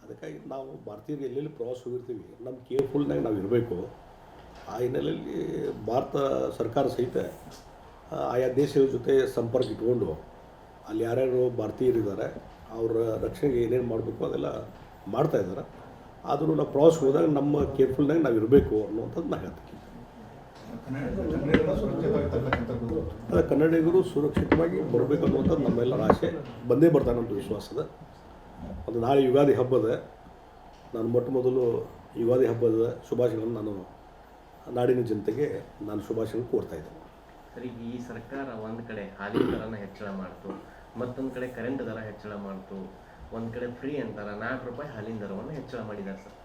ಅದಕ್ಕಾಗಿ ನಾವು ಭಾರತೀಯರು ಎಲ್ಲೆಲ್ಲಿ ಪ್ರವಾಸ ಹೋಗಿರ್ತೀವಿ ನಮ್ಮ ಕೇರ್ಫುಲ್ನಾಗ ನಾವು ಇರಬೇಕು. ಆ ಹಿನ್ನೆಲೆಯಲ್ಲಿ ಭಾರತ ಸರ್ಕಾರ ಸಹಿತ ಆಯಾ ದೇಶಗಳ ಜೊತೆ ಸಂಪರ್ಕ ಇಟ್ಕೊಂಡು ಅಲ್ಲಿ ಯಾರ್ಯಾರು ಭಾರತೀಯರಿದ್ದಾರೆ ಅವರ ರಕ್ಷಣೆಗೆ ಏನೇನು ಮಾಡಬೇಕು ಅದೆಲ್ಲ ಮಾಡ್ತಾಯಿದ್ದಾರೆ. ಆದರೂ ನಾವು ಪ್ರವಾಸಕ್ಕೆ ಹೋದಾಗ ನಮ್ಮ ಕೇರ್ಫುಲ್ನಾಗ ನಾವು ಇರಬೇಕು ಅನ್ನುವಂಥದ್ದು ನಾನು ಹೇಳ್ತೀನಿ. ಅದೇ ಕನ್ನಡಿಗರು ಸುರಕ್ಷಿತವಾಗಿ ಬರಬೇಕು ಅನ್ನುವಂಥದ್ದು ನಮ್ಮೆಲ್ಲರ ಆಸೆ. ಬಂದೇ ಬರ್ತಾನೆ ಅಂತ ವಿಶ್ವಾಸದ. ಒಂದು ನಾಳೆ ಯುಗಾದಿ ಹಬ್ಬದ ನಾನು ಮೊಟ್ಟ ಮೊದಲು ಯುಗಾದಿ ಹಬ್ಬದ ಶುಭಾಶಯಗಳನ್ನು ನಾನು ನಾಡಿನ ಜನತೆಗೆ ನಾನು ಶುಭಾಶಯಗಳನ್ನು ಕೋರ್ತಾಯಿದ್ದೇನೆ. ಸರಿ, ಈ ಸರ್ಕಾರ ಒಂದು ಕಡೆ ಹಾಲಿನ ದರನ ಹೆಚ್ಚಳ ಮಾಡ್ತು, ಮತ್ತೊಂದು ಕಡೆ ಕರೆಂಟ್ ದರ ಹೆಚ್ಚಳ ಮಾಡ್ತು, ಒಂದು ಕಡೆ ಫ್ರೀ ಅಂತಾರೆ ₹4 ಹಾಲಿನ ದರವನ್ನು ಹೆಚ್ಚಳ ಮಾಡಿದ್ದಾರೆ ಸರ್.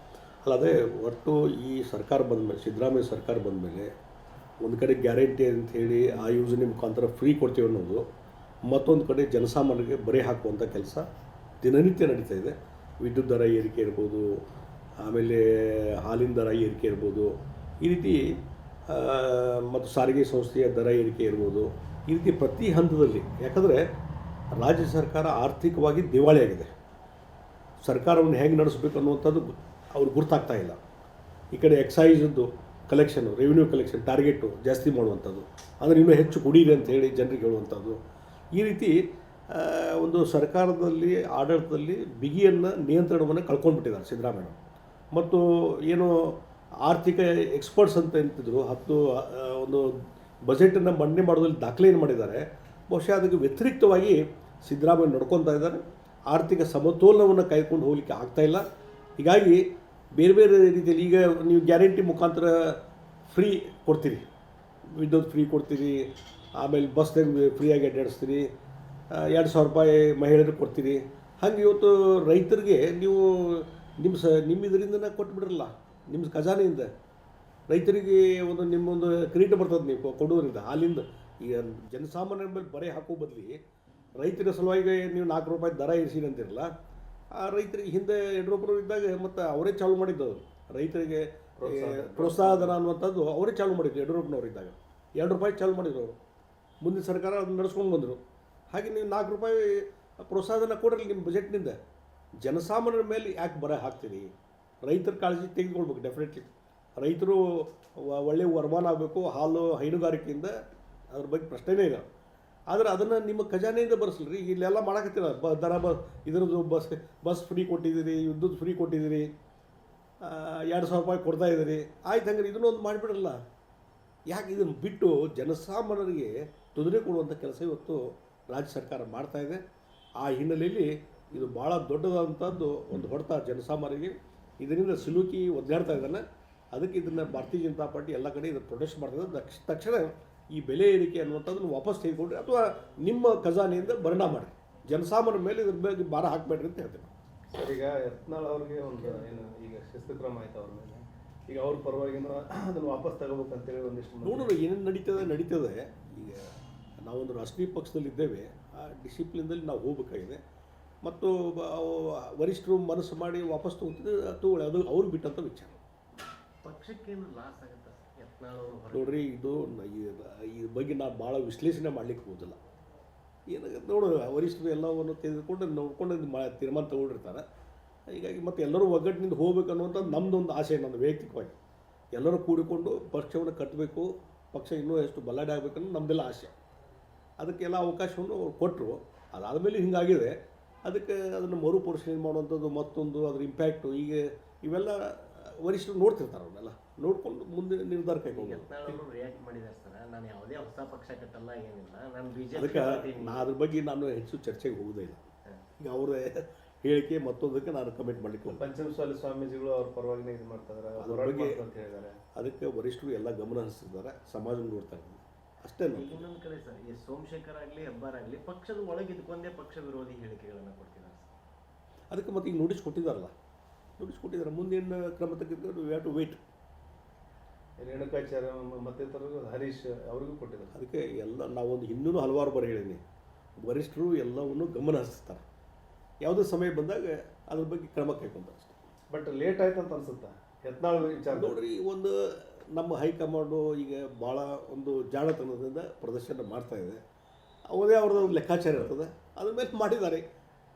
ಅಲ್ಲ, ಅದೇ ಒಟ್ಟು ಈ ಸರ್ಕಾರ ಬಂದ ಮೇಲೆ, ಸಿದ್ದರಾಮಯ್ಯ ಸರ್ಕಾರ ಬಂದ ಮೇಲೆ ಒಂದು ಕಡೆ ಗ್ಯಾರಂಟಿ ಅಂಥೇಳಿ ಆ ಯೋಜನೆ ಮುಖಾಂತರ ಫ್ರೀ ಕೊಡ್ತೀವಿ ಅನ್ನೋದು, ಮತ್ತೊಂದು ಕಡೆ ಜನಸಾಮಾನ್ಯರಿಗೆ ಬರೆ ಹಾಕುವಂಥ ಕೆಲಸ ದಿನನಿತ್ಯ ನಡೀತಾ ಇದೆ. ವಿದ್ಯುತ್ ದರ ಏರಿಕೆ ಇರ್ಬೋದು, ಆಮೇಲೆ ಹಾಲಿನ ದರ ಏರಿಕೆ ಇರ್ಬೋದು, ಈ ರೀತಿ ಮತ್ತು ಸಾರಿಗೆ ಸಂಸ್ಥೆಯ ದರ ಏರಿಕೆ ಇರ್ಬೋದು. ಈ ರೀತಿ ಪ್ರತಿ ಹಂತದಲ್ಲಿ, ಯಾಕಂದರೆ ರಾಜ್ಯ ಸರ್ಕಾರ ಆರ್ಥಿಕವಾಗಿ ದಿವಾಳಿಯಾಗಿದೆ. ಸರ್ಕಾರವನ್ನು ಹೇಗೆ ನಡೆಸಬೇಕು ಅನ್ನುವಂಥದ್ದು ಅವ್ರಿಗೆ ಗುರ್ತಾಗ್ತಾ ಇಲ್ಲ. ಈ ಕಡೆ ಎಕ್ಸೈಜದ್ದು ಕಲೆಕ್ಷನು, ರೆವಿನ್ಯೂ ಕಲೆಕ್ಷನ್ ಟಾರ್ಗೆಟು ಜಾಸ್ತಿ ಮಾಡುವಂಥದ್ದು, ಅಂದರೆ ಇನ್ನೂ ಹೆಚ್ಚು ಕುಡೀರಿ ಅಂತ ಹೇಳಿ ಜನರಿಗೆ ಹೇಳುವಂಥದ್ದು. ಈ ರೀತಿ ಒಂದು ಸರ್ಕಾರದಲ್ಲಿ ಆಡಳಿತದಲ್ಲಿ ಬಿಗಿಯನ್ನು, ನಿಯಂತ್ರಣವನ್ನು ಕಳ್ಕೊಂಡ್ಬಿಟ್ಟಿದ್ದಾರೆ ಸಿದ್ದರಾಮಯ್ಯ. ಮತ್ತು ಏನು ಆರ್ಥಿಕ ಎಕ್ಸ್ಪರ್ಟ್ಸ್ ಅಂತ ಅಂತಿದ್ರು, ಒಂದು ಬಜೆಟನ್ನು ಮಂಡನೆ ಮಾಡೋದ್ರಲ್ಲಿ ದಾಖಲೆ ಏನು ಮಾಡಿದ್ದಾರೆ, ಬಹುಶಃ ಅದಕ್ಕೆ ವ್ಯತಿರಿಕ್ತವಾಗಿ ಸಿದ್ದರಾಮಯ್ಯ ನಡ್ಕೊತಾ ಇದ್ದಾರೆ. ಆರ್ಥಿಕ ಸಮತೋಲನವನ್ನು ಕಾಯ್ಕೊಂಡು ಹೋಗಲಿಕ್ಕೆ ಆಗ್ತಾಯಿಲ್ಲ. ಹೀಗಾಗಿ ಬೇರೆ ಬೇರೆ ರೀತಿಯಲ್ಲಿ ಈಗ ನೀವು ಗ್ಯಾರಂಟಿ ಮುಖಾಂತರ ಫ್ರೀ ಕೊಡ್ತೀರಿ, ವಿದ್ಯುತ್ ಫ್ರೀ ಕೊಡ್ತೀರಿ, ಆಮೇಲೆ ಬಸ್ನಾಗ ಫ್ರೀಯಾಗಿ ಅಡ್ಡಾಡಿಸ್ತೀರಿ, ₹2,000 ಮಹಿಳೆಯರಿಗೆ ಕೊಡ್ತೀರಿ. ಹಾಗೆ ಇವತ್ತು ರೈತರಿಗೆ ನೀವು ನಿಮ್ಮ ಇದರಿಂದನೇ ಕೊಟ್ಬಿಡ್ರಲ್ಲ, ನಿಮ್ಮ ಖಜಾನೆಯಿಂದ ರೈತರಿಗೆ ನಿಮ್ಮೊಂದು ಕ್ರೆಡಿಟ್ ಬರ್ತದೆ ನೀವು ಕೊಡೋದ್ರಿಂದ. ಹಾಲಿಂದ ಈಗ ಜನಸಾಮಾನ್ಯರ ಮೇಲೆ ಬರೆ ಹಾಕೋ ಬದಲಿ ರೈತರ ಸಲುವಾಗಿ ನೀವು ₹4 ದರ ಇರಿಸಿರಿ ಅಂತಿರಲ್ಲ, ಆ ರೈತರಿಗೆ ಹಿಂದೆ ಯಡಿಯೂರಪ್ಪರು ಇದ್ದಾಗ ಮತ್ತು ಅವರೇ ಚಾಲು ಮಾಡಿದ್ದವರು. ರೈತರಿಗೆ ಪ್ರೋತ್ಸಾಹ ಧನ ಅನ್ನುವಂಥದ್ದು ಅವರೇ ಚಾಲು ಮಾಡಿದ್ರು. ಯಡಿಯೂರಪ್ಪನವ್ರು ಇದ್ದಾಗ ₹2 ಚಾಲು ಮಾಡಿದ್ರು ಅವರು. ಮುಂದಿನ ಸರ್ಕಾರ ಅದನ್ನು ನಡೆಸ್ಕೊಂಡು ಬಂದರು. ಹಾಗೆ ನೀವು ₹4 ಪ್ರೋತ್ಸಾಹ ಧನ ಕೊಡ್ರಿ ನಿಮ್ಮ ಬಜೆಟ್ನಿಂದ. ಜನಸಾಮಾನ್ಯರ ಮೇಲೆ ಯಾಕೆ ಬರ ಹಾಕ್ತೀರಿ? ರೈತರ ಕಾಳಜಿ ತೆಗೆದುಕೊಳ್ಬೇಕು. ಡೆಫಿನೆಟ್ಲಿ ರೈತರು ಒಳ್ಳೆಯ ವರಮಾನ ಆಗಬೇಕು. ಹಾಲು ಹೈನುಗಾರಿಕೆಯಿಂದ ಅದ್ರ ಬಗ್ಗೆ ಪ್ರಶ್ನೆನೇ ಇಲ್ಲ. ಆದರೆ ಅದನ್ನು ನಿಮ್ಮ ಖಜಾನೆಯಿಂದ ಬರೆಸಲ್ರಿ. ಇಲ್ಲೆಲ್ಲ ಮಾಡಕತ್ತಿಲ್ಲ. ದರ ಇದರದ್ದು ಬಸ್ ಫ್ರೀ ಕೊಟ್ಟಿದ್ದೀರಿ, ವಿದ್ಯುತ್ ಫ್ರೀ ಕೊಟ್ಟಿದ್ದೀರಿ, ₹2,000 ಕೊಡ್ತಾ ಇದ್ದೀರಿ. ಆಯ್ತು, ಹಂಗಾರೆ ಇದನ್ನೂ ಒಂದು ಮಾಡಿಬಿಡ್ರಲ್ಲ. ಯಾಕೆ ಇದನ್ನು ಬಿಟ್ಟು ಜನಸಾಮಾನ್ಯರಿಗೆ ತೊಂದರೆ ಕೊಡುವಂಥ ಕೆಲಸ ಇವತ್ತು ರಾಜ್ಯ ಸರ್ಕಾರ ಮಾಡ್ತಾಯಿದೆ. ಆ ಹಿನ್ನೆಲೆಯಲ್ಲಿ ಇದು ಭಾಳ ದೊಡ್ಡದಾದಂಥದ್ದು ಒಂದು ಹೊಡೆತ ಜನಸಾಮಾನ್ಯರಿಗೆ. ಇದರಿಂದ ಸಿಲುಕಿ ಒದ್ದಾಡ್ತಾ ಇದ್ದಾನೆ. ಅದಕ್ಕೆ ಇದನ್ನು ಭಾರತೀಯ ಜನತಾ ಪಾರ್ಟಿ ಎಲ್ಲ ಕಡೆ ಇದನ್ನು ಪ್ರೊಟೆಸ್ಟ್ ಮಾಡ್ತದೆ. ತಕ್ಷಣ ಈ ಬೆಲೆ ಏರಿಕೆ ಅನ್ನುವಂಥದ್ದನ್ನು ವಾಪಸ್ ತೆಗೆದುಕೊಂಡ್ರೆ ಅಥವಾ ನಿಮ್ಮ ಖಜಾನೆಯಿಂದ ಭರಣ ಮಾಡಿ, ಜನಸಾಮಾನ್ಯರ ಮೇಲೆ ಇದ್ರ ಬಗ್ಗೆ ಭಾರ ಹಾಕಬೇಡ್ರಿ ಅಂತ ಹೇಳ್ತೇನೆ. ಸರ್, ಈಗ ಯತ್ನಾಳ್ ಅವ್ರಿಗೆ ಒಂದು ಏನು ಈಗ ಶಿಸ್ತು ಕ್ರಮ ಆಯ್ತು ಅವ್ರ ಮೇಲೆ, ಈಗ ಅವ್ರ ಪರವಾಗಿ ಅದನ್ನು ವಾಪಸ್ ತಗೋಬೇಕಂತೇಳಿ ಒಂದಿಷ್ಟು ನೋಡೋಣ ಏನೇನು ನಡೀತದೆ. ಈಗ ನಾವೊಂದು ರಾಷ್ಟ್ರೀಯ ಪಕ್ಷದಲ್ಲಿದ್ದೇವೆ. ಆ ಡಿಸಿಪ್ಲಿನ್ದಲ್ಲಿ ನಾವು ಹೋಗಬೇಕಾಗಿದೆ. ಮತ್ತು ವರಿಷ್ಠರು ಮನಸ್ಸು ಮಾಡಿ ವಾಪಸ್ ತಗೊಳ್ಳಿ, ಅದು ಅವ್ರಿಗೆ ಬಿಟ್ಟಂಥ ವಿಚಾರ. ಪಕ್ಷಕ್ಕೇನು ಲಾಸ್ ಆಗುತ್ತೆ ನೋಡ್ರಿ, ಇದು ಈ ಬಗ್ಗೆ ನಾನು ಭಾಳ ವಿಶ್ಲೇಷಣೆ ಮಾಡಲಿಕ್ಕೆ ಹೋದಿಲ್ಲ. ಏನಾಗುತ್ತೆ ನೋಡು, ವರಿಷ್ಠರು ಎಲ್ಲವನ್ನು ತೆಗೆದುಕೊಂಡು ನೋಡ್ಕೊಂಡು ತೀರ್ಮಾನ ತಗೊಂಡಿರ್ತಾರೆ. ಹೀಗಾಗಿ ಮತ್ತು ಎಲ್ಲರೂ ಒಗ್ಗಟ್ಟಿನಿಂದ ಹೋಗ್ಬೇಕು ಅನ್ನುವಂಥದ್ದು ನಮ್ಮದೊಂದು ಆಸೆ. ನನ್ನ ವೈಯಕ್ತಿಕವಾಗಿ ಎಲ್ಲರೂ ಕೂಡಿಕೊಂಡು ಪಕ್ಷವನ್ನು ಕಟ್ಟಬೇಕು, ಪಕ್ಷ ಇನ್ನೂ ಎಷ್ಟು ಬಲಾಢ್ಯ ಆಗಬೇಕನ್ನೋ ನಮ್ಮದೆಲ್ಲ ಆಸೆ. ಅದಕ್ಕೆಲ್ಲ ಅವಕಾಶವನ್ನು ಅವ್ರು ಕೊಟ್ಟರು. ಅದಾದಮೇಲೆ ಹಿಂಗಾಗಿದೆ. ಅದಕ್ಕೆ ಅದನ್ನು ಮರುಪರಿಶೀಲನೆ ಮಾಡುವಂಥದ್ದು, ಮತ್ತೊಂದು ಅದ್ರ ಇಂಪ್ಯಾಕ್ಟು, ಈಗ ಇವೆಲ್ಲ ವರಿಷ್ಠರು ನೋಡ್ತಿರ್ತಾರೆ. ಅವನ್ನೆಲ್ಲ ನೋಡಿಕೊಂಡು ಮುಂದೆ ನಿರ್ಧಾರ ಕೈಗೊಂಡು ರಿಯಾಕ್ಟ್ ಮಾಡಿದ್ದಾರೆ ಸರ್. ನಾನು ಯಾವುದೇ ಹೊಸ ಪಕ್ಷ ಕಟ್ಟಲ್ಲ, ಏನಿಲ್ಲ, ನಾನು ಅದಕ್ಕೆ ಅದ್ರ ಬಗ್ಗೆ ನಾನು ಹೆಚ್ಚು ಚರ್ಚೆಗೆ ಹೋಗೋದೇ ಇಲ್ಲ. ಈಗ ಅವರೇ ಹೇಳಿಕೆ ಮತ್ತೊಂದಕ್ಕೆ ನಾನು ಕಮೆಂಟ್ ಮಾಡಲಿಕ್ಕೆ ಪಂಚಮಸಾಲಿ ಸ್ವಾಮೀಜಿಗಳು ಅವ್ರ ಪರವಾಗಿ ಇದು ಮಾಡ್ತಾರೆ, ಅದ್ರ ಬಗ್ಗೆ ಅಂತ ಹೇಳಿದ್ದಾರೆ. ಅದಕ್ಕೆ ವರಿಷ್ಠರು ಎಲ್ಲ ಗಮನ ಹರಿಸಿದ್ದಾರೆ, ಸಮಾಜ ನೋಡ್ತಾ ಇದ್ದಾರೆ ಅಷ್ಟೇ. ಇನ್ನೊಂದು ಕಡೆ ಸರ್, ಈ ಸೋಮಶೇಖರ್ ಆಗಲಿ ಹೆಬ್ಬಾರ್ ಆಗಲಿ ಪಕ್ಷದ ಒಳಗೆ ಇದ್ಕೊಂಡೇ ಪಕ್ಷ ವಿರೋಧಿ ಹೇಳಿಕೆಗಳನ್ನು ಕೊಡ್ತಿದ್ದಾರೆ ಸರ್. ಅದಕ್ಕೆ ಮತ್ತೆ ಈಗ ನೋಟಿಸ್ ಕೊಟ್ಟಿದ್ದಾರಲ್ಲ, ಮುಂದಿನ ಕ್ರಮ ತೆಗೆದುಕೊಂಡು we have to wait. Renukacharya ಮತ್ತಿತರರು ಹರೀಶ್ ಅವ್ರಿಗೂ ಕೊಟ್ಟಿದ್ದಾರೆ. ಅದಕ್ಕೆ ಎಲ್ಲ ನಾವೊಂದು ಇನ್ನೂ ಹಲವಾರು ಬಾರಿ ಹೇಳಿದ್ದೀನಿ, ವರಿಷ್ಠರು ಎಲ್ಲವನ್ನು ಗಮನ ಹರಿಸ್ತಾರೆ. ಯಾವುದೇ ಸಮಯ ಬಂದಾಗ ಅದ್ರ ಬಗ್ಗೆ ಕ್ರಮ ಕೈಗೊಂತಾರೆ ಅಷ್ಟೇ. ಬಟ್ ಲೇಟ್ ಆಯ್ತು ಅಂತ ಅನ್ಸುತ್ತೆ ಯತ್ನಾಳ್ ವಿಚಾರ. ನೋಡ್ರಿ, ಒಂದು ನಮ್ಮ ಹೈಕಮಾಂಡು ಈಗ ಭಾಳ ಒಂದು ಜಾಣತನದಿಂದ ಪ್ರದರ್ಶನ ಮಾಡ್ತಾಯಿದೆ. ಅವರದೇ ಅವ್ರದ್ದು ಲೆಕ್ಕಾಚಾರ ಇರ್ತದೆ, ಅದ್ರ ಮೇಲೆ ಮಾಡಿದ್ದಾರೆ.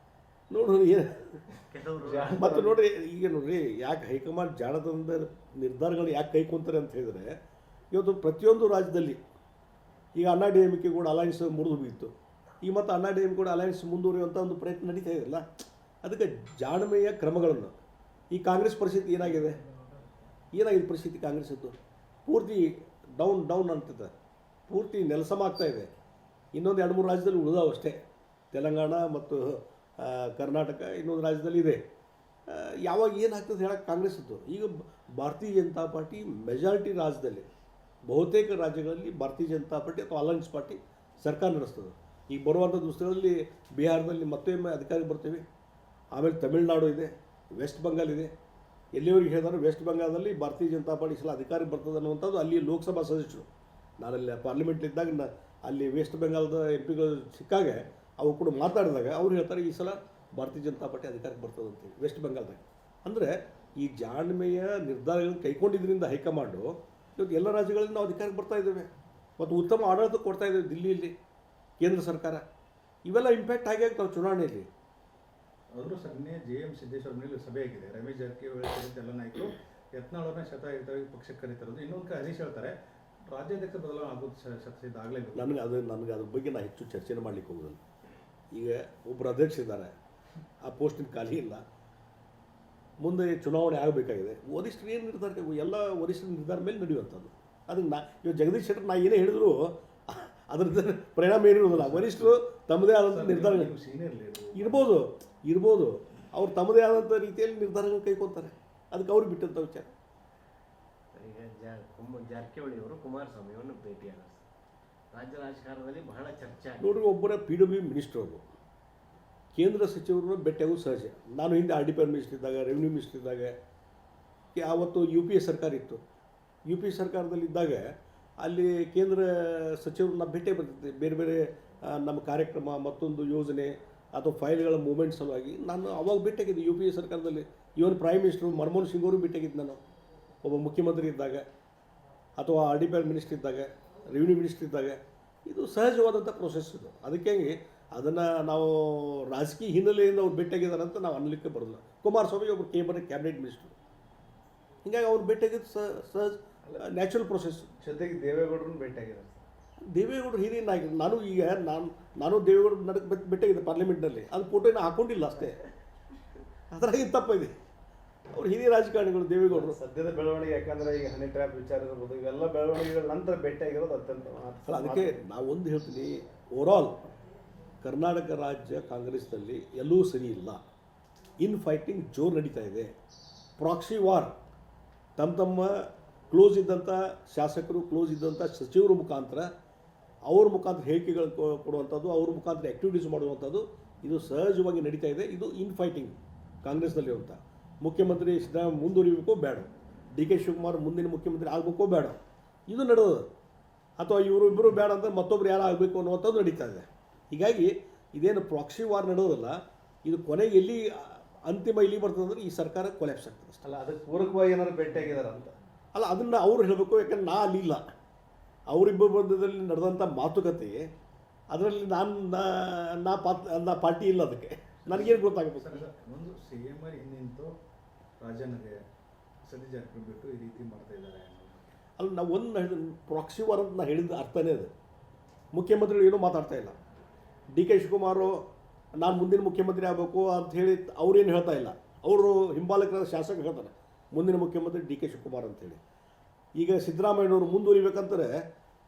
ನೋಡ್ರಿ ಏನು ಕೆಲವರು ಮತ್ತು ನೋಡ್ರಿ ಈಗ ನೋಡ್ರಿ ಯಾಕೆ ಹೈಕಮಾಂಡ್ ಜಾಣತನದ ನಿರ್ಧಾರಗಳು ಯಾಕೆ ಕೈಕೊಂತಾರೆ ಅಂತ ಹೇಳಿದರೆ ಇವತ್ತು ಪ್ರತಿಯೊಂದು ರಾಜ್ಯದಲ್ಲಿ ಈಗ ಅಣ್ಣಾ ಡಿ ಎಮ್ ಕೆ ಕೂಡ ಅಲಯನ್ಸ್ ಮುರಿದು ಬಿತ್ತು. ಈಗ ಮತ್ತು ಅಣ್ಣಾ ಡಿ ಎಮ್ ಕೂಡ ಅಲಯನ್ಸ್ ಮುಂದುವರಿಯುವಂಥ ಒಂದು ಪ್ರಯತ್ನ ನಡೀತಾ ಇದೆಯಲ್ಲ, ಅದಕ್ಕೆ ಜಾಣ್ಮೆಯ ಕ್ರಮಗಳನ್ನು ಈ ಕಾಂಗ್ರೆಸ್ ಪರಿಸ್ಥಿತಿ ಏನಾಗಿದೆ ಪರಿಸ್ಥಿತಿ ಕಾಂಗ್ರೆಸ್ಸದ್ದು ಪೂರ್ತಿ ಡೌನ್ ಅಂತಿದೆ, ಪೂರ್ತಿ ನೆಲಸಮ ಆಗ್ತಾ ಇದೆ. ಇನ್ನೊಂದು 2-3 ರಾಜ್ಯದಲ್ಲಿ ಉಳಿದಾವೆ ಅಷ್ಟೇ, ತೆಲಂಗಾಣ ಮತ್ತು ಕರ್ನಾಟಕ ಇನ್ನೊಂದು ರಾಜ್ಯದಲ್ಲಿ ಇದೆ. ಯಾವಾಗ ಏನಾಗ್ತದೆ ಹೇಳಕ್ಕೆ ಕಾಂಗ್ರೆಸ್ಸದ್ದು. ಈಗ ಭಾರತೀಯ ಜನತಾ ಪಾರ್ಟಿ ಮೆಜಾರಿಟಿ ರಾಜ್ಯದಲ್ಲಿ ಬಹುತೇಕ ರಾಜ್ಯಗಳಲ್ಲಿ ಭಾರತೀಯ ಜನತಾ ಪಾರ್ಟಿ ಅಥವಾ ಅಲಯನ್ಸ್ ಪಾರ್ಟಿ ಸರ್ಕಾರ ನಡೆಸ್ತದೆ. ಈಗ ಬರುವಂಥ ದಿವಸಗಳಲ್ಲಿ ಬಿಹಾರದಲ್ಲಿ ಮತ್ತೊಮ್ಮೆ ಅಧಿಕಾರಕ್ಕೆ ಬರ್ತೀವಿ, ಆಮೇಲೆ ತಮಿಳುನಾಡು ಇದೆ, ವೆಸ್ಟ್ ಬೆಂಗಾಲ್ ಇದೆ. ಎಲ್ಲಿವರೆಗೆ ಹೇಳಿದ್ರೆ ವೆಸ್ಟ್ ಬೆಂಗಾಲದಲ್ಲಿ ಭಾರತೀಯ ಜನತಾ ಪಾರ್ಟಿ ಸಲ ಅಧಿಕಾರಕ್ಕೆ ಬರ್ತದೆ ಅನ್ನುವಂಥದ್ದು ಅಲ್ಲಿ ಲೋಕಸಭಾ ಸದಸ್ಯರು. ನಾನಲ್ಲಿ ಪಾರ್ಲಿಮೆಂಟ್ಲಿದ್ದಾಗ ಅಲ್ಲಿ ವೆಸ್ಟ್ ಬೆಂಗಾಲದ MP ಗಳು ಸಿಕ್ಕಾಗ ಅವ್ರು ಕೂಡ ಮಾತಾಡಿದಾಗ ಅವ್ರು ಹೇಳ್ತಾರೆ ಈ ಸಲ ಭಾರತೀಯ ಜನತಾ ಪಾರ್ಟಿ ಅಧಿಕಾರಕ್ಕೆ ಬರ್ತದೆ ಅಂತೇಳಿ ವೆಸ್ಟ್ ಬೆಂಗಾಲ್ದಾಗ. ಅಂದರೆ ಈ ಜಾಣ್ಮೆಯ ನಿರ್ಧಾರಗಳನ್ನು ಕೈಗೊಂಡಿದ್ದರಿಂದ ಹೈಕಮಾಂಡು ಇವತ್ತು ಎಲ್ಲ ರಾಜ್ಯಗಳಲ್ಲಿ ನಾವು ಅಧಿಕಾರಕ್ಕೆ ಬರ್ತಾ ಇದ್ದೇವೆ ಮತ್ತು ಉತ್ತಮ ಆಡಳಿತ ಕೊಡ್ತಾ ಇದ್ದೇವೆ. ದಿಲ್ಲಿಯಲ್ಲಿ ಕೇಂದ್ರ ಸರ್ಕಾರ ಇವೆಲ್ಲ ಇಂಪ್ಯಾಕ್ಟ್ ಆಗಿ ಆಗ್ತಾವೆ ಚುನಾವಣೆಯಲ್ಲಿ. ಅವರು ಸನ್ನೆ JM ಸಿದ್ದೇಶ್ವರ ಮೇಲೆ ಸಭೆ ಆಗಿದೆ. ರಮೇಶ್ ಜಾರಕಿಹೊಳಿ ಎಲ್ಲ ನಾಯಕರು ಯತ್ನಾಳ್ ಅವ್ರನ್ನ ಶತಾಯುತವಾಗಿ ಪಕ್ಷಕ್ಕೆ ಕರೀತಿರೋದು. ಇನ್ನೊಂದು ಕಡೆ ಹರೀಶ್ ಹೇಳ್ತಾರೆ ರಾಜ್ಯಾಧ್ಯಕ್ಷ ಬದಲಾವಣೆ ಆಗೋದು ಶತಸಿದ್ಧ ಆಗಲೇಬೇಕು. ನನಗೆ ಅದ್ರ ಬಗ್ಗೆ ನಾನು ಹೆಚ್ಚು ಚರ್ಚೆನ ಮಾಡಲಿಕ್ಕೆ ಹೋಗೋದಿಲ್ಲ. ಈಗ ಒಬ್ಬರು ಅಧ್ಯಕ್ಷ ಇದ್ದಾರೆ, ಆ ಪೋಸ್ಟಿನ ಖಾಲಿ ಇಲ್ಲ, ಮುಂದೆ ಚುನಾವಣೆ ಆಗಬೇಕಾಗಿದೆ. ವರಿಷ್ಠರು ಏನು ನಿರ್ಧಾರ, ಎಲ್ಲ ವರಿಷ್ಠರ ನಿರ್ಧಾರ ಮೇಲೆ ನಡೆಯುವಂಥದ್ದು. ಅದಕ್ಕೆ ಇವಾಗ ಜಗದೀಶ್ ಶೆಟ್ಟರ್ ನಾ ಏನೇ ಹೇಳಿದ್ರು ಅದ್ರದ್ದು ಪರಿಣಾಮ ಏನಿರೋದಿಲ್ಲ. ವರಿಷ್ಠರು ತಮ್ಮದೇ ಆದಂಥ ನಿರ್ಧಾರ ಇರ್ಬೋದು, ಅವ್ರು ತಮ್ಮದೇ ಆದಂಥ ರೀತಿಯಲ್ಲಿ ನಿರ್ಧಾರಗಳು ಕೈಗೊಳ್ತಾರೆ. ಅದಕ್ಕೆ ಅವ್ರಿಗೆ ಬಿಟ್ಟಂಥ ವಿಚಾರ. ಈಗ ಜಾರಕಿಹೊಳಿ ಅವರು ಕುಮಾರಸ್ವಾಮಿ ಅವರನ್ನು ಭೇಟಿಯಾಗ ರಾಜ್ಯ ರಾಜಕಾರಣದಲ್ಲಿ ಬಹಳ ಚರ್ಚೆ ಆಗಿದೆ. ನೋಡ್ರಿ, ಒಬ್ಬರ PW ಮಿನಿಸ್ಟರ್ ಅವರು ಕೇಂದ್ರ ಸಚಿವರನ್ನು ಭೇಟಿಯಾಗೋದು ಸಹಜ. ನಾನು ಹಿಂದೆ RDP ಮಿನಿಸ್ಟರ್ ಇದ್ದಾಗ, ರೆವಿನ್ಯೂ ಮಿನಿಸ್ಟರ್ ಇದ್ದಾಗ, ಆವತ್ತು UPA ಸರ್ಕಾರ ಇತ್ತು. UPA ಸರ್ಕಾರದಲ್ಲಿದ್ದಾಗ ಅಲ್ಲಿ ಕೇಂದ್ರ ಸಚಿವರನ್ನ ಭೇಟಿ ಬರ್ತಿದ್ದೆ. ಬೇರೆ ಬೇರೆ ನಮ್ಮ ಕಾರ್ಯಕ್ರಮ, ಮತ್ತೊಂದು ಯೋಜನೆ ಅಥವಾ ಫೈಲ್ಗಳ ಮೂವ್ಮೆಂಟ್ ಸಲುವಾಗಿ ನಾನು ಅವಾಗ ಭೇಟಿಯಾಗಿದ್ದೆ UPA ಸರ್ಕಾರದಲ್ಲಿ. ಇವನ್ ಪ್ರೈಮ್ ಮಿನಿಸ್ಟರ್ ಮನಮೋಹನ್ ಸಿಂಗ್ ಅವರು ಭೇಟಿಯಾಗಿದ್ದು ನಾನು ಒಬ್ಬ ಮುಖ್ಯಮಂತ್ರಿ ಇದ್ದಾಗ, ಅಥವಾ RDP ಮಿನಿಸ್ಟರ್ ಇದ್ದಾಗ, ರೆವಿನ್ಯೂ ಮಿನಿಸ್ಟರ್ ಇದ್ದಾಗ. ಇದು ಸಹಜವಾದಂಥ ಪ್ರೊಸೆಸ್ ಇದು. ಅದಕ್ಕೆ ಅದನ್ನು ನಾವು ರಾಜಕೀಯ ಹಿನ್ನೆಲೆಯಿಂದ ಅವ್ರು ಭೇಟಿಯಾಗಿದ್ದಾರೆ ಅಂತ ನಾವು ಅನ್ನಲಿಕ್ಕೆ ಬರೋದಿಲ್ಲ. ಕುಮಾರಸ್ವಾಮಿ ಒಬ್ಬರು ಕ್ಯಾಬಿನೆಟ್ ಮಿನಿಸ್ಟರ್, ಹೀಗಾಗಿ ಅವ್ರು ಭೇಟಿಯಾಗಿದ್ದು ಸಹಜ ನ್ಯಾಚುರಲ್ ಪ್ರೊಸೆಸ್. ಜೊತೆಗೆ ದೇವೇಗೌಡರನ್ನು ಭೇಟಿಯಾಗಿದ್ದಾರೆ. ದೇವೇಗೌಡರು ಹಿರಿಯ ನಾಯಕರು. ನಾನು ದೇವೇಗೌಡರು ನಡಕ್ಕೆ ಭೇಟಿಯಾಗಿದ್ದೆ ಪಾರ್ಲಿಮೆಂಟ್ನಲ್ಲಿ. ಅದು ಫೋಟೋನ ಹಾಕೊಂಡಿಲ್ಲ ಅಷ್ಟೇ, ಅದರಾಗಿ ತಪ್ಪಿದೆ. ಅವ್ರು ಹಿರಿಯ ರಾಜಕಾರಣಿಗಳು ದೇವೇಗೌಡರು. ಸದ್ಯದ ಬೆಳವಣಿಗೆ, ಯಾಕಂದ್ರೆ ಈಗ ಹನಿ ಟ್ರ್ಯಾಪ್ ವಿಚಾರ ಇರ್ಬೋದು, ಇವೆಲ್ಲ ಬೆಳವಣಿಗೆಗಳ ನಂತರ ಭೇಟಿಯಾಗಿರೋದು ಅತ್ಯಂತ ಅಲ್ಲ, ಅದಕ್ಕೆ ನಾವು ಒಂದು ಹೇಳ್ತೀನಿ, ಓವರಾಲ್ ಕರ್ನಾಟಕ ರಾಜ್ಯ ಕಾಂಗ್ರೆಸ್ನಲ್ಲಿ ಎಲ್ಲೂ ಸರಿ ಇಲ್ಲ. ಇನ್ ಫೈಟಿಂಗ್ ಜೋರು ನಡೀತಾ ಇದೆ. ಪ್ರಾಕ್ಸಿ ವಾರ್, ತಮ್ಮ ಕ್ಲೋಸ್ ಇದ್ದಂಥ ಶಾಸಕರು, ಕ್ಲೋಸ್ ಇದ್ದಂಥ ಸಚಿವರ ಮುಖಾಂತರ, ಅವ್ರ ಮುಖಾಂತರ ಹೇಳಿಕೆಗಳು ಕೊಡುವಂಥದ್ದು, ಅವ್ರ ಮುಖಾಂತರ ಆ್ಯಕ್ಟಿವಿಟೀಸ್ ಮಾಡುವಂಥದ್ದು ಇದು ಸಹಜವಾಗಿ ನಡೀತಾ ಇದೆ. ಇದು ಇನ್ ಫೈಟಿಂಗ್ ಕಾಂಗ್ರೆಸ್ನಲ್ಲಿ ಅಂತ. ಮುಖ್ಯಮಂತ್ರಿ ಸಿದ್ದರಾಮಯ್ಯ ಮುಂದುವರಿಬೇಕೋ ಬೇಡ, DK ಶಿವಕುಮಾರ್ ಮುಂದಿನ ಮುಖ್ಯಮಂತ್ರಿ ಆಗಬೇಕೋ ಬೇಡ, ಇದು ನಡೆಯೋದು. ಅಥವಾ ಇವರು ಇಬ್ಬರು ಬೇಡ ಅಂತ ಮತ್ತೊಬ್ರು ಯಾರು ಆಗಬೇಕು ಅನ್ನುವಂಥದ್ದು ನಡೀತಾ ಇದೆ. ಹೀಗಾಗಿ ಇದೇನು ಪ್ರಾಕ್ಸಿ ವಾರ್ ನಡೆಯೋದಲ್ಲ, ಇದು ಕೊನೆಗೆ ಎಲ್ಲಿ ಅಂತಿಮ ಇಲ್ಲಿ ಬರ್ತದೆ ಅಂದರೆ ಈ ಸರ್ಕಾರ ಕೊಲ್ಯಾಪ್ಸ್ ಆಗ್ತದೆ ಅಷ್ಟೇ. ಅಲ್ಲ, ಅದಕ್ಕೆ ಪೂರಕವಾಗಿ ಏನಾದ್ರು ಭೇಟಿಯಾಗಿದ್ದಾರೆ ಅಂತ ಅಲ್ಲ, ಅದನ್ನು ಅವ್ರು ಹೇಳಬೇಕು. ಯಾಕಂದ್ರೆ ನಾ ಅಲ್ಲಿಲ್ಲ. ಅವರಿಬ್ಬರ ಮಧ್ಯದಲ್ಲಿ ನಡೆದಂಥ ಮಾತುಕತೆ, ಅದರಲ್ಲಿ ನಾ ಪಾರ್ಟಿ ಇಲ್ಲ, ಅದಕ್ಕೆ ನನಗೇನು ಗೊತ್ತಾಗಬೇಕು. ಒಂದು CM ಹಿಂದಿಂತು ರಾಜನಿಗೆ ಸತೀಶ್ ಜಾರಕಿಹೊಳಿ ಬಿಟ್ಟು ಈ ರೀತಿ ಮಾಡ್ತಾ ಇದ್ದಾರೆ. ಅಲ್ಲಿ ನಾವು ಒಂದು ಹೇಳಿದ ಪ್ರಾಕ್ಸಿ ವಾರ್ ಅಂತ ನಾನು ಹೇಳಿದ ಅರ್ಥನೇ ಅದು. ಮುಖ್ಯಮಂತ್ರಿಗಳು ಏನೂ ಮಾತಾಡ್ತಾ ಇಲ್ಲ. DK ಶಿವಕುಮಾರು ನಾನು ಮುಂದಿನ ಮುಖ್ಯಮಂತ್ರಿ ಆಗಬೇಕು ಅಂತ ಹೇಳಿ ಅವ್ರೇನು ಹೇಳ್ತಾ ಇಲ್ಲ. ಅವರು ಹಿಂಬಾಲಕರಾದ ಶಾಸಕರು ಹೇಳ್ತಾರೆ ಮುಂದಿನ ಮುಖ್ಯಮಂತ್ರಿ DK ಶಿವಕುಮಾರ್ ಅಂತೇಳಿ. ಈಗ ಸಿದ್ದರಾಮಯ್ಯನವರು ಮುಂದುವರಿಬೇಕಂತಾರೆ,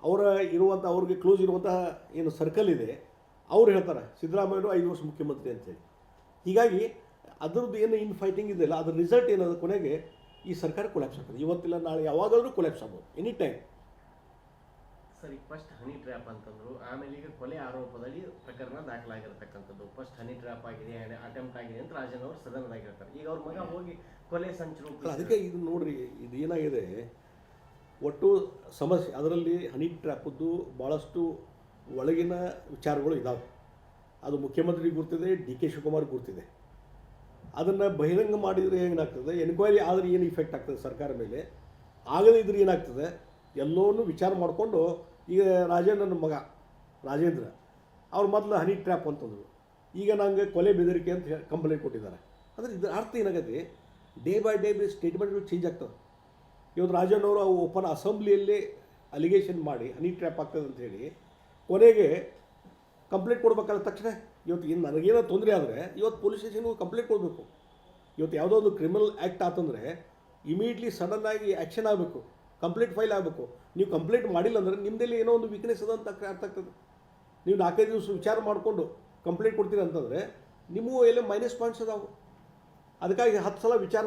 ಅವ್ರಿಗೆ ಕ್ಲೋಸ್ ಇರುವಂತಹ ಏನು ಸರ್ಕಲ್ ಇದೆ, ಅವ್ರು ಹೇಳ್ತಾರೆ ಸಿದ್ದರಾಮಯ್ಯನವರು 5 ವರ್ಷ ಮುಖ್ಯಮಂತ್ರಿ ಅಂತೇಳಿ. ಹೀಗಾಗಿ ಅದರದ್ದು ಏನು ಇನ್ ಫೈಟಿಂಗ್ ಇದೆಯಲ್ಲ, ಅದ್ರ ರಿಸಲ್ಟ್ ಏನದು, ಕೊನೆಗೆ ಈ ಸರ್ಕಾರ ಕೊಲ್ಯಾಪ್ಸ್ ಆಗ್ತದೆ. ಇವತ್ತಿಲ್ಲ ನಾಳೆ ಯಾವಾಗಾದರೂ ಕೊಲ್ಯಾಪ್ಸ್ ಆಗ್ಬೋದು, ಎನಿ ಟೈಮ್. ಸರಿ, ಫಸ್ಟ್ ಹನಿ ಟ್ರ್ಯಾಪ್ ಅಂತಂದ್ರು, ಆಮೇಲೆ ಈಗ ಕೊಲೆ ಆರೋಪದಲ್ಲಿ ಪ್ರಕರಣ ದಾಖಲಾಗಿರ್ತಕ್ಕಂಥದ್ದು. ಫಸ್ಟ್ ಹನಿ ಟ್ರ್ಯಾಪ್ ಆಗಿದೆ, ಅಟೆಂಪ್ಟ್ ಆಗಿದೆ ಅಂತ ರಾಜನ್ ಅವರು ಸದನದಾಗ ಹೇಳ್ತಾರೆ. ಈಗ ಅವ್ರ ಮಗ ಹೋಗಿ ಕೊಲೆ ಸಂಚು. ಅದಕ್ಕೆ ಇದು ನೋಡ್ರಿ, ಇದು ಏನಾಗಿದೆ, ಒಟ್ಟು ಸಮಸ್ಯೆ ಅದರಲ್ಲಿ ಹನಿ ಟ್ರ್ಯಾಪದ್ದು ಭಾಳಷ್ಟು ಒಳಗಿನ ವಿಚಾರಗಳು ಇದ್ದಾವೆ. ಅದು ಮುಖ್ಯಮಂತ್ರಿಗೆ ಗುರ್ತಿದೆ, DK ಶಿವಕುಮಾರ್ ಗುರ್ತಿದೆ. ಅದನ್ನು ಬಹಿರಂಗ ಮಾಡಿದರೆ ಏನಾಗ್ತದೆ, ಎನ್ಕ್ವೈರಿ ಆದರೆ ಏನು ಇಫೆಕ್ಟ್ ಆಗ್ತದೆ ಸರ್ಕಾರ ಮೇಲೆ, ಆಗದೇ ಇದ್ರೆ ಏನಾಗ್ತದೆ, ಎಲ್ಲವನ್ನೂ ವಿಚಾರ ಮಾಡಿಕೊಂಡು. ಈಗ ರಾಜೇಂದ್ರನ ಮಗ ರಾಜೇಂದ್ರ ಅವ್ರು ಮೊದಲು ಹನಿ ಟ್ರ್ಯಾಪ್ ಅಂತಂದರು, ಈಗ ನಂಗೆ ಕೊಲೆ ಬೆದರಿಕೆ ಅಂತ ಕಂಪ್ಲೇಂಟ್ ಕೊಟ್ಟಿದ್ದಾರೆ. ಅಂದರೆ ಇದರ ಅರ್ಥ ಏನಾಗತ್ತೆ, ಡೇ ಬೈ ಡೇ ಸ್ಟೇಟ್ಮೆಂಟ್ಗಳು ಚೇಂಜ್ ಆಗ್ತವೆ. ಇವತ್ತು ರಾಜನ್ ಅವರು ಓಪನ್ ಅಸೆಂಬ್ಲಿಯಲ್ಲಿ ಅಲಿಗೇಷನ್ ಮಾಡಿ ಹನಿ ಟ್ರ್ಯಾಪ್ ಆಗ್ತದೆ ಅಂತ ಹೇಳಿ ಕೊನೆಗೆ ಕಂಪ್ಲೇಂಟ್ ಕೊಡ್ಬೇಕಲ್ಲ ತಕ್ಷಣ. ಇವತ್ತು ಇನ್ನು ನನಗೇನೋ ತೊಂದರೆ ಆದರೆ ಇವತ್ತು ಪೊಲೀಸ್ ಸ್ಟೇಷನ್ಗೆ ಕಂಪ್ಲೇಂಟ್ ಕೊಡಬೇಕು. ಇವತ್ತು ಯಾವುದೋ ಒಂದು ಕ್ರಿಮಿನಲ್ ಆ್ಯಕ್ಟ್ ಆತಂದರೆ ಇಮಿಡಿಯೇಟ್ಲಿ ಸಡನ್ನಾಗಿ ಆ್ಯಕ್ಷನ್ ಆಗಬೇಕು, ಕಂಪ್ಲೇಂಟ್ ಫೈಲ್ ಆಗಬೇಕು. ನೀವು ಕಂಪ್ಲೇಂಟ್ ಮಾಡಿಲ್ಲ ಅಂದರೆ ನಿಮ್ಮದಲ್ಲಿ ಏನೋ ಒಂದು ವೀಕ್ನೆಸ್ ಅದ ಅಂತ ಅರ್ಥ ಆಗ್ತದೆ. ನೀವು 4-5 ದಿವಸ ವಿಚಾರ ಮಾಡಿಕೊಂಡು ಕಂಪ್ಲೇಂಟ್ ಕೊಡ್ತೀರಿ ಅಂತಂದರೆ ನಿಮಗೂ ಎಲ್ಲ ಮೈನಸ್ ಪಾಯಿಂಟ್ಸ್ ಅದಾವೆ. ಅದಕ್ಕಾಗಿ 10 ಸಲ ವಿಚಾರ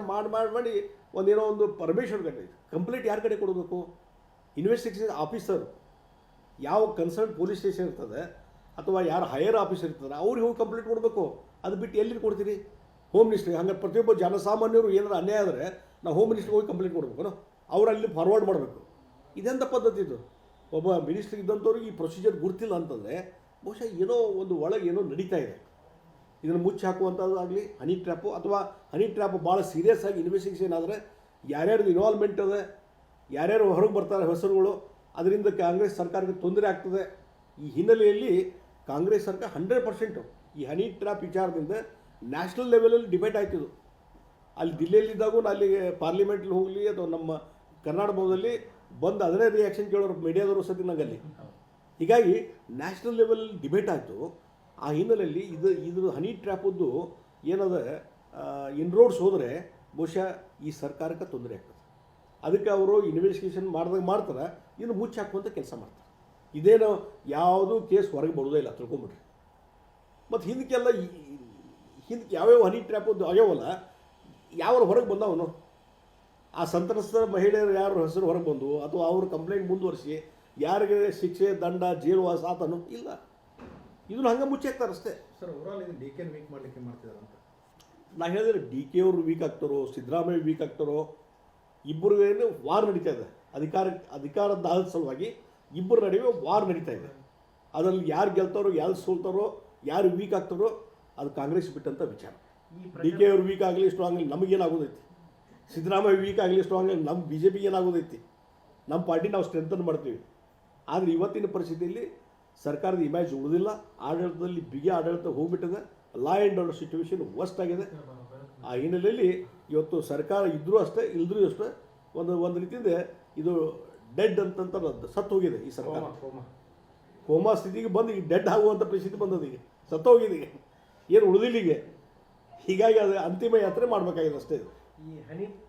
ಮಾಡಿ ಒಂದೇನೋ ಒಂದು ಪರ್ಮಿಷನ್ ಕಟ್ಟಿ ಕಂಪ್ಲೇಂಟ್ ಯಾರ ಕಡೆ ಕೊಡಬೇಕು? ಇನ್ವೆಸ್ಟಿಗೇಷನ್ ಆಫೀಸರ್, ಯಾವ ಕನ್ಸರ್ನ್ ಪೊಲೀಸ್ ಸ್ಟೇಷನ್ ಇರ್ತದೆ ಅಥವಾ ಯಾರು ಹೈಯರ್ ಆಫೀಸರ್ ಇರ್ತದೆ ಅವ್ರಿಗೆ ಹೋಗಿ ಕಂಪ್ಲೇಂಟ್ ಕೊಡಬೇಕು. ಅದು ಬಿಟ್ಟು ಎಲ್ಲಿ ಕೊಡ್ತೀರಿ? ಹೋಮ್ ಮಿನಿಸ್ಟ್ರಿಗೆ. ಹಂಗೆ ಪ್ರತಿಯೊಬ್ಬ ಜನಸಾಮಾನ್ಯರು ಏನಾರು ಅನ್ಯಾಯ ಆದರೆ ನಾವು ಹೋಮ್ ಮಿನಿಸ್ಟ್ರಿಗೆ ಹೋಗಿ ಕಂಪ್ಲೇಂಟ್ ಕೊಡಬೇಕು, ಅವ್ರು ಅಲ್ಲಿ ಫಾರ್ವರ್ಡ್ ಮಾಡಬೇಕು. ಇದೆಂಥ ಪದ್ಧತಿ ಇದು? ಒಬ್ಬ ಮಿನಿಸ್ಟ್ರ್ ಇದ್ದಂಥವ್ರಿಗೆ ಈ ಪ್ರೊಸೀಜರ್ ಗುರ್ತಿಲ್ಲ ಅಂತಂದರೆ ಬಹುಶಃ ಏನೋ ಒಂದು ಒಳಗೆ ಏನೋ ನಡೀತಾ ಇದೆ. ಇದನ್ನು ಮುಚ್ಚಿ ಹಾಕುವಂಥದ್ದಾಗಲಿ ಹನಿ ಟ್ರ್ಯಾಪು, ಅಥವಾ ಹನಿ ಟ್ರ್ಯಾಪು ಭಾಳ ಸೀರಿಯಸ್ ಆಗಿ ಇನ್ವೆಸ್ಟಿಗೇಷನ್ ಆದರೆ ಯಾರ್ಯಾರ್ದು ಇನ್ವಾಲ್ವ್ಮೆಂಟ್ ಅದೆ, ಯಾರ್ಯಾರು ಹೊರಗೆ ಬರ್ತಾರೆ ಹೆಸರುಗಳು, ಅದರಿಂದ ಕಾಂಗ್ರೆಸ್ ಸರ್ಕಾರಕ್ಕೆ ತೊಂದರೆ ಆಗ್ತದೆ. ಈ ಹಿನ್ನೆಲೆಯಲ್ಲಿ ಕಾಂಗ್ರೆಸ್ ಸರ್ಕಾರ 100% ಈ ಹನಿ ಟ್ರ್ಯಾಪ್ ವಿಚಾರದಿಂದ ನ್ಯಾಷನಲ್ ಲೆವೆಲಲ್ಲಿ ಡಿಬೇಟ್ ಆಯ್ತಿದ್ದು. ಅಲ್ಲಿ ದಿಲ್ಲಿಯಲ್ಲಿದ್ದಾಗೂ ಅಲ್ಲಿಗೆ ಪಾರ್ಲಿಮೆಂಟ್ಲಿ ಹೋಗಲಿ ಅಥವಾ ನಮ್ಮ ಕರ್ನಾಟಕ ಭವನದಲ್ಲಿ ಬಂದು ಅದನ್ನೇ ರಿಯಾಕ್ಷನ್ ಕೇಳೋರು ಮೀಡಿಯಾದವರು ಸತಿ ನಂಗಲ್ಲಿ. ಹೀಗಾಗಿ ನ್ಯಾಷನಲ್ ಲೆವೆಲಲ್ಲಿ ಡಿಬೇಟ್ ಆಯಿತು. ಆ ಹಿನ್ನೆಲೆಯಲ್ಲಿ ಇದು ಹನಿ ಟ್ರ್ಯಾಪದ್ದು ಏನದ ಇನ್ರೋಡ್ಸ್ ಹೋದರೆ ಬಹುಶಃ ಈ ಸರ್ಕಾರಕ್ಕೆ ತೊಂದರೆ ಆಗ್ತದೆ. ಅದಕ್ಕೆ ಅವರು ಇನ್ವೆಸ್ಟಿಗೇಷನ್ ಮಾಡ್ತಾರೆ, ಇನ್ನು ಮುಚ್ಚಿ ಹಾಕುವಂಥ ಕೆಲಸ ಮಾಡ್ತಾರೆ. ಇದೇನು ಯಾವುದೂ ಕೇಸ್ ಹೊರಗೆ ಬರೋದೇ ಇಲ್ಲ, ತಿಳ್ಕೊಂಬಿಡ್ರಿ. ಮತ್ತು ಹಿಂದಕ್ಕೆಲ್ಲ ಹಿಂದಕ್ಕೆ ಯಾವ್ಯಾವ ಹನಿ ಟ್ರ್ಯಾಪದ್ದು ಆಗ್ಯಾವಲ್ಲ, ಯಾವ ಹೊರಗೆ ಬಂದವನು ಆ ಸಂತ್ರಸ್ತ ಮಹಿಳೆಯರು ಯಾರು ಹೆಸರು ಹೊರಗೆ ಬಂದು ಅಥವಾ ಅವ್ರ ಕಂಪ್ಲೇಂಟ್ ಮುಂದುವರಿಸಿ ಯಾರಿಗೆ ಶಿಕ್ಷೆ ದಂಡ ಜೈಲುವಾಸ ಆತನು ಇಲ್ಲ. ಇದನ್ನು ಹಂಗೆ ಮುಚ್ಚಿ ಹಾಕ್ತಾರೆ ಅಷ್ಟೇ. ಸರ್, ಓವರಾಲ್ ಇದು DK ವೀಕ್ ಮಾಡಲಿಕ್ಕೆ ಮಾಡ್ತಿದ್ದಾರೆ ಅಂತ ನಾ ಹೇಳಿದ್ರೆ DK ಅವರು ವೀಕ್ ಆಗ್ತಾರೋ ಸಿದ್ದರಾಮಯ್ಯ ವೀಕ್ ಆಗ್ತಾರೋ, ಇಬ್ಬರಿಗೇನು ವಾರ್ ನಡೀತಾ ಇದೆ. ಅಧಿಕಾರದ ಸಲುವಾಗಿ ಇಬ್ಬರ ನಡುವೆ ವಾರ್ ನಡೀತಾ ಇದೆ. ಅದರಲ್ಲಿ ಯಾರು ಗೆಲ್ತಾರೋ ಯಾರು ಸೋಲ್ತಾರೋ ಯಾರು ವೀಕ್ ಆಗ್ತಾರೋ ಅದು ಕಾಂಗ್ರೆಸ್ ಬಿಟ್ಟಂಥ ವಿಚಾರ. DK ಅವರು ವೀಕ್ ಆಗಲಿ ಸ್ಟ್ರಾಂಗ್ ಆಗಲಿ ನಮಗೇನಾಗೋದೈತಿ, ಸಿದ್ದರಾಮಯ್ಯ ವೀಕ್ ಆಗಲಿ ಸ್ಟ್ರಾಂಗ್ ಆಗಲಿ ನಮ್ಮ BJP ಏನಾಗೋದೈತಿ, ನಮ್ಮ ಪಾರ್ಟಿ ನಾವು ಸ್ಟ್ರೆಂಥನ್ ಮಾಡ್ತೀವಿ. ಆದರೆ ಇವತ್ತಿನ ಪರಿಸ್ಥಿತಿಯಲ್ಲಿ ಸರ್ಕಾರದ ಇಮೇಜ್ ಉಳಿದಿಲ್ಲ, ಆಡಳಿತದಲ್ಲಿ ಬಿಗಿ ಆಡಳಿತ ಹೋಗ್ಬಿಟ್ಟಿದೆ, law and order situation worst ಆಗಿದೆ. ಆ ಹಿನ್ನೆಲೆಯಲ್ಲಿ ಇವತ್ತು ಸರ್ಕಾರ ಇದ್ದರೂ ಅಷ್ಟೇ ಇಲ್ದ್ರೂ ಅಷ್ಟೇ ಒಂದು ರೀತಿಯಿಂದ ಇದು ಡೆಡ್ ಅಂತಂತ ಸತ್ತು ಹೋಗಿದೆ ಈ ಸರ್ಕಾರ. ಕೋಮಾ ಸ್ಥಿತಿಗೆ ಬಂದು ಈಗ ಡೆಡ್ ಆಗುವಂಥ ಪರಿಸ್ಥಿತಿ ಬಂದದ, ಈಗ ಸತ್ತು ಹೋಗಿದೆ, ಈಗ ಏನು ಉಳಿದಿಲ್ಲ ಈಗ. ಹೀಗಾಗಿ ಅದು ಅಂತಿಮ ಯಾತ್ರೆ ಮಾಡಬೇಕಾಗಿದೆ ಅಷ್ಟೇ. ಈ ಹನಿ